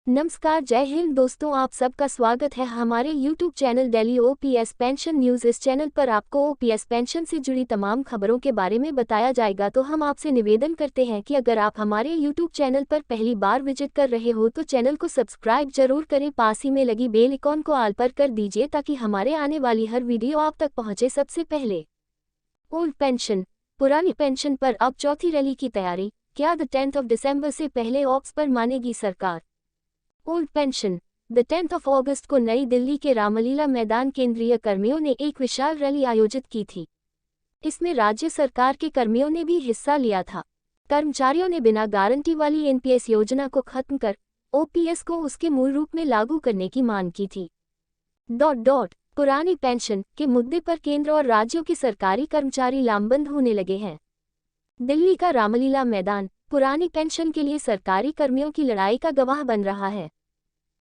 नमस्कार, जय हिंद दोस्तों, आप सबका स्वागत है हमारे YouTube channel daily OPS pension news. इस चैनल पर आपको ओपीएस पेंशन से जुड़ी तमाम खबरों के बारे में बताया जाएगा। तो हम आपसे निवेदन करते हैं कि अगर आप हमारे YouTube चैनल पर पहली बार विजिट कर रहे हो तो चैनल को सब्सक्राइब जरूर करें, पास ही में लगी बेल आइकॉन को ऑल पर कर दीजिए ताकि हमारे आने वाली हर वीडियो आप तक पहुँचे सबसे पहले। ओल्ड पेंशन, पुरानी पेंशन पर अब चौथी रैली की तैयारी। क्या द 10 दिसंबर से पहले ऑप्स पर मानेगी सरकार ओल्ड पेंशन? द 10 अगस्त को नई दिल्ली के रामलीला मैदान केंद्रीय कर्मियों ने एक विशाल रैली आयोजित की थी। इसमें राज्य सरकार के कर्मियों ने भी हिस्सा लिया था। कर्मचारियों ने बिना गारंटी वाली एनपीएस योजना को खत्म कर ओपीएस को उसके मूल रूप में लागू करने की मांग की थी। पुरानी पेंशन के मुद्दे पर केंद्र और राज्यों के सरकारी कर्मचारी लामबंद होने लगे हैं। दिल्ली का रामलीला मैदान पुरानी पेंशन के लिए सरकारी कर्मियों की लड़ाई का गवाह बन रहा है।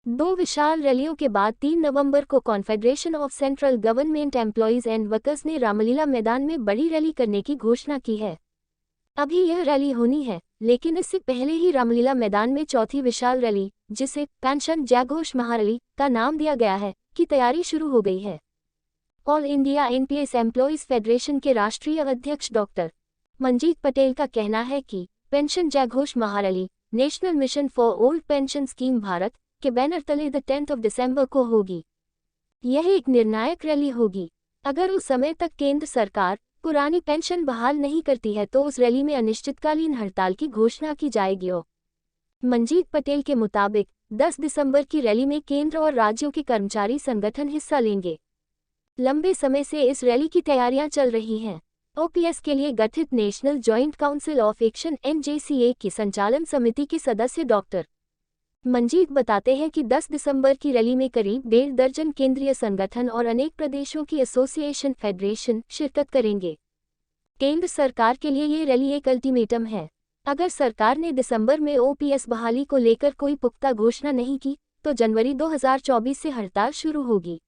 दो विशाल रैलियों के बाद 3 नवंबर को confederation of central government employees and workers ने रामलीला मैदान में बड़ी रैली करने की घोषणा की है। अभी यह रैली होनी है, लेकिन इससे पहले ही रामलीला मैदान में चौथी विशाल रैली, जिसे पेंशन जयघोष महारैली का नाम दिया गया है, की तैयारी शुरू हो गई है। All India NPS employees federation के राष्ट्रीय अध्यक्ष डॉक्टर मंजीत पटेल का कहना है कि पेंशन जयघोष महारैली national mission for old pension scheme Bharat के बैनर तले द 10 दिसंबर को होगी। यह एक निर्णायक रैली होगी। अगर उस समय तक केंद्र सरकार पुरानी पेंशन बहाल नहीं करती है तो उस रैली में अनिश्चितकालीन हड़ताल की घोषणा की जाएगी। मंजीत पटेल के मुताबिक 10 दिसंबर की रैली में केंद्र और राज्यों के कर्मचारी संगठन हिस्सा लेंगे। लंबे समय से इस रैली की तैयारियां चल रही हैं। ओपीएस के लिए गठित national joint council of action NJCA की संचालन समिति के सदस्य डॉक्टर मंजीत बताते हैं कि 10 दिसंबर की रैली में करीब 1.5 दर्जन केंद्रीय संगठन और अनेक प्रदेशों की एसोसिएशन फेडरेशन शिरकत करेंगे। केंद्र सरकार के लिए ये रैली एक अल्टीमेटम है। अगर सरकार ने दिसंबर में ओपीएस बहाली को लेकर कोई पुख्ता घोषणा नहीं की तो जनवरी 2024 से हड़ताल शुरू होगी।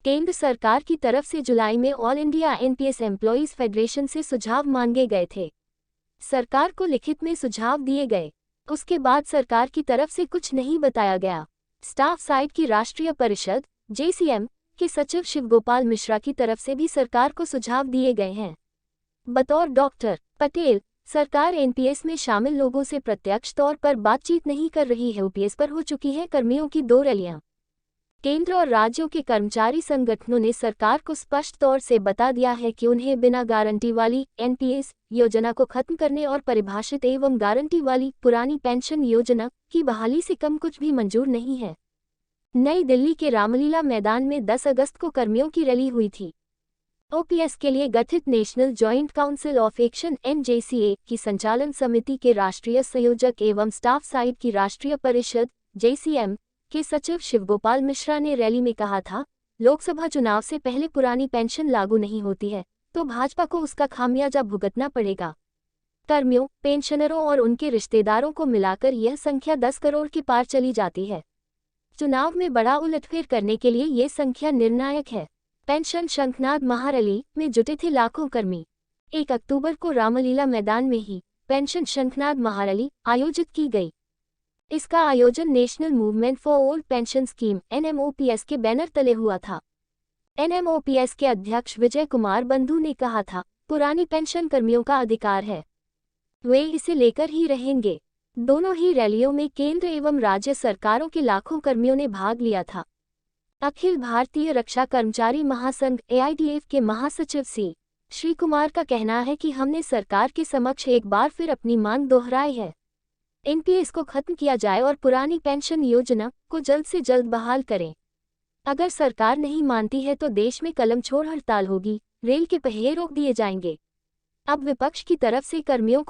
केंद्र सरकार की तरफ से जुलाई में all India NPS employees federation से सुझाव मांगे गए थे। सरकार को लिखित में सुझाव दिए गए। उसके बाद सरकार की तरफ से कुछ नहीं बताया गया। स्टाफ साइड की राष्ट्रीय परिषद JCM के सचिव शिवगोपाल मिश्रा की तरफ से भी सरकार को सुझाव दिए गए हैं। बतौर डॉक्टर पटेल, सरकार एनपीएस में शामिल लोगों से प्रत्यक्ष तौर पर बातचीत नहीं कर रही है। ओपीएस पर हो चुकी है कर्मियों की 2 रैलियां। केंद्र और राज्यों के कर्मचारी संगठनों ने सरकार को स्पष्ट तौर से बता दिया है कि उन्हें बिना गारंटी वाली एनपीएस योजना को खत्म करने और परिभाषित एवं गारंटी वाली पुरानी पेंशन योजना की बहाली से कम कुछ भी मंजूर नहीं है। नई दिल्ली के रामलीला मैदान में 10 अगस्त को कर्मियों की रैली हुई थी। ओपीएस के लिए गठित national joint council of action NJCA की संचालन समिति के राष्ट्रीय संयोजक एवं स्टाफ साइड की राष्ट्रीय परिषद JCM के सचिव शिवगोपाल मिश्रा ने रैली में कहा था, लोकसभा चुनाव से पहले पुरानी पेंशन लागू नहीं होती है तो भाजपा को उसका खामियाजा भुगतना पड़ेगा। कर्मियों, पेंशनरों और उनके रिश्तेदारों को मिलाकर यह संख्या 10 करोड़ के पार चली जाती है। चुनाव में बड़ा उलटफेर करने के लिए ये संख्या निर्णायक है। पेंशन शंखनाद महारैली में जुटे थे लाखों कर्मी। 1 अक्टूबर को रामलीला मैदान में ही पेंशन शंखनाद महारैली आयोजित की गई। इसका आयोजन national movement for old pension scheme NMOPS के बैनर तले हुआ था। NMOPS के अध्यक्ष विजय कुमार बंधु ने कहा था, पुरानी पेंशन कर्मियों का अधिकार है, वे इसे लेकर ही रहेंगे। दोनों ही रैलियों में केंद्र एवं राज्य सरकारों के लाखों कर्मियों ने भाग लिया था। अखिल भारतीय रक्षा कर्मचारी महासंघ AITF के महासचिव श्री कुमार का कहना है कि हमने सरकार के समक्ष एक बार फिर अपनी मांग दोहराई है। एनपीएस को खत्म किया जाए और पुरानी पेंशन योजना को जल्द से जल्द बहाल करें। अगर सरकार नहीं मानती है तो देश में कलम छोड़ हड़ताल होगी, रेल के पहिए रोक दिए जाएंगे। अब विपक्ष की तरफ से कर्मियों को